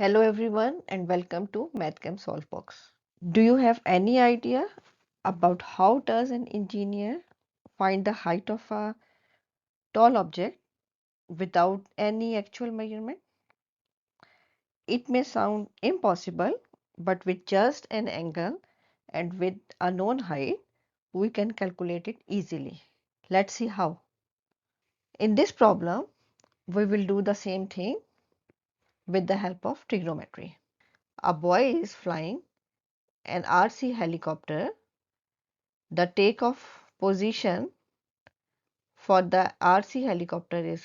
Hello everyone and welcome to Math Chem SolveBox. Do you have any idea about how does an engineer find the height of a tall object without any actual measurement? It may sound impossible, but with just an angle and with a known height, we can calculate it easily. Let's see how. In this problem, we will do the same thing with the help of trigonometry. A boy is flying an RC helicopter. The takeoff position for the RC helicopter is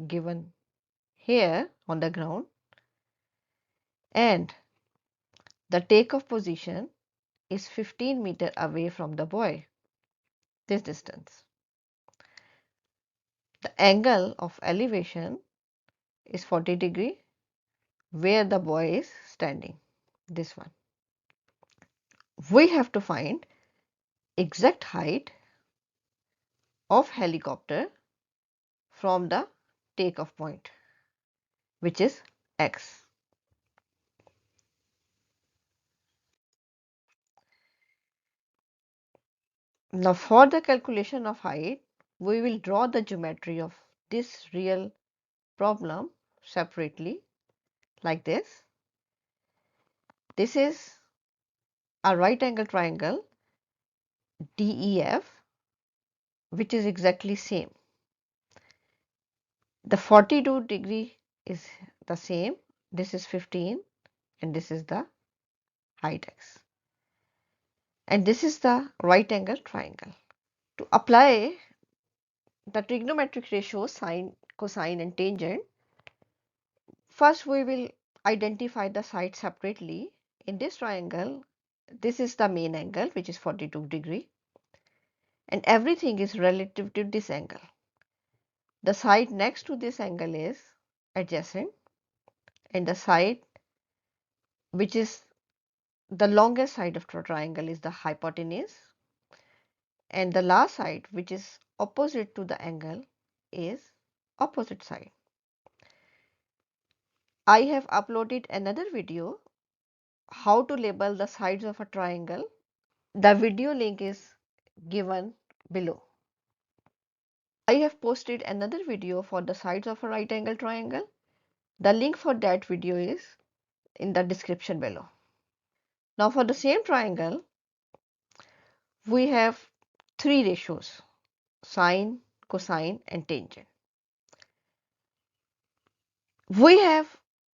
given here on the ground, and the takeoff position is 15 meters away from the boy, this distance. The angle of elevation is 40 degree where the boy is standing, this one. We have to find exact height of helicopter from the takeoff point, which is x. Now for the calculation of height, we will draw the geometry of this real problem separately like this. This is a right angle triangle DEF, which is exactly same. The 42 degree is the same. This is 15 and this is the height x. And this is the right angle triangle. To apply the trigonometric ratios sine, cosine and tangent, first we will identify the sides separately. In this triangle, this is the main angle, which is 42 degree, and everything is relative to this angle. The side next to this angle is adjacent, and the side which is the longest side of the triangle is the hypotenuse, and the last side which is opposite to the angle is opposite side. I have uploaded another video how to label the sides of a triangle. The video link is given below. I have posted another video for the sides of a right angle triangle. The link for that video is in the description below. Now for the same triangle, we have three ratios: sine, cosine and tangent. We have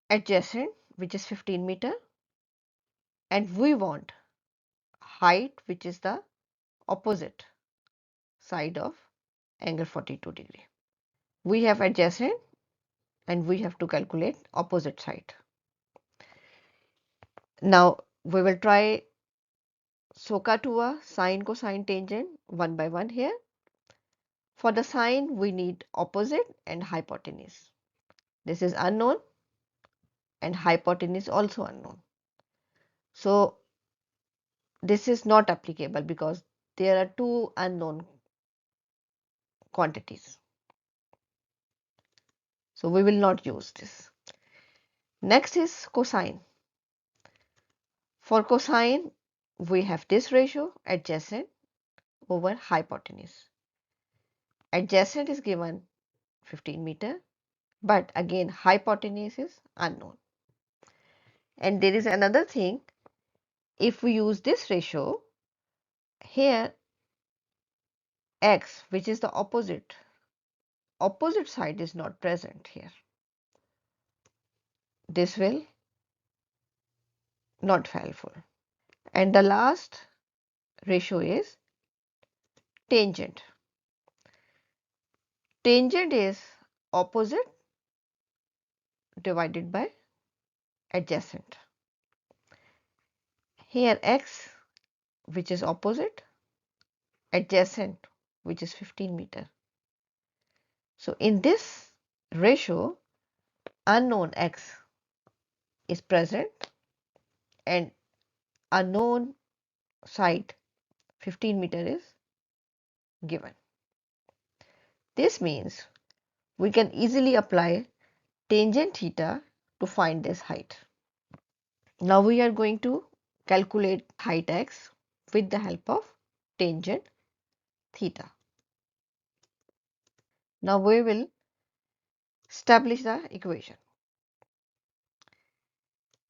adjacent, which is 15 meter, and we want height, which is the opposite side of angle 42 degree. We have adjacent and we have to calculate opposite side. Now we will try SOH CAH TOA, sine, cosine, tangent one by one here. For the sine, we need opposite and hypotenuse. This is unknown and hypotenuse also unknown. So this is not applicable because there are two unknown quantities. So we will not use this. Next is cosine. For cosine, we have this ratio adjacent over hypotenuse. Adjacent is given 15 meter, but again hypotenuse is unknown. And there is another thing, if we use this ratio, here x, which is the opposite side, is not present here. This will not helpful. And the last ratio is tangent. Tangent is opposite divided by adjacent. Here x, which is opposite, adjacent, which is 15 meter. So in this ratio, unknown x is present and a known side 15 meter is given. This means we can easily apply tangent theta to find this height. Now we are going to calculate height x with the help of tangent theta. Now we will establish the equation.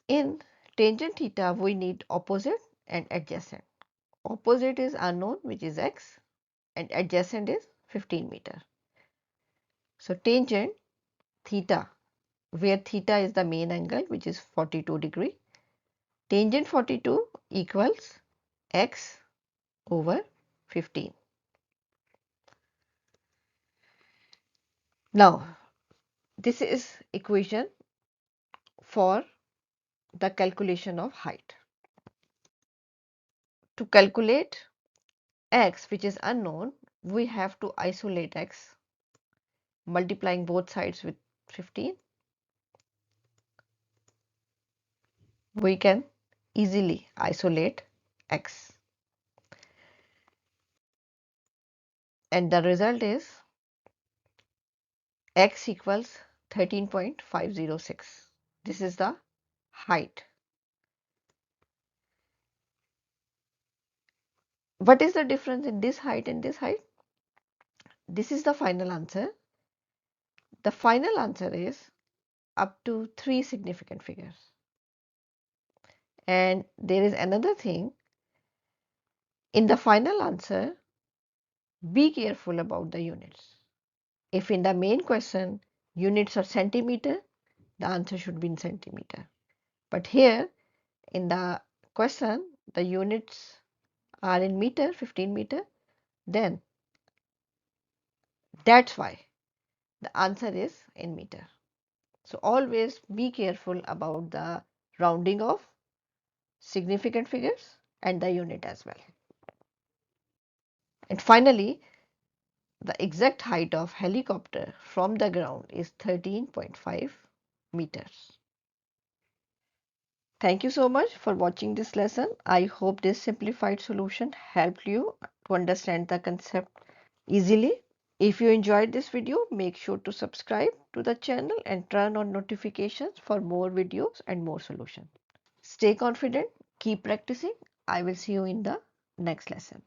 In tangent theta, we need opposite and adjacent. Opposite is unknown, which is x, and adjacent is 15 meter. So tangent theta, where theta is the main angle, which is 42 degree. Tangent 42 equals x over 15. Now, this is equation for the calculation of height. To calculate x, which is unknown, we have to isolate x, multiplying both sides with 15. We can easily isolate x. And the result is x equals 13.506. This is the height. What is the difference in this height and this height? This is the final answer. The final answer is up to 3 significant figures. And there is another thing. In the final answer, be careful about the units. If in the main question units are centimeter, the answer should be in centimeter. But here in the question, the units are in meter, 15 meter, then that's why the answer is in meter. So always be careful about the rounding of significant figures and the unit as well. And finally, the exact height of helicopter from the ground is 13.5 meters. Thank you so much for watching this lesson. I hope this simplified solution helped you to understand the concept easily. If you enjoyed this video, make sure to subscribe to the channel and turn on notifications for more videos and more solutions. Stay confident, keep practicing. I will see you in the next lesson.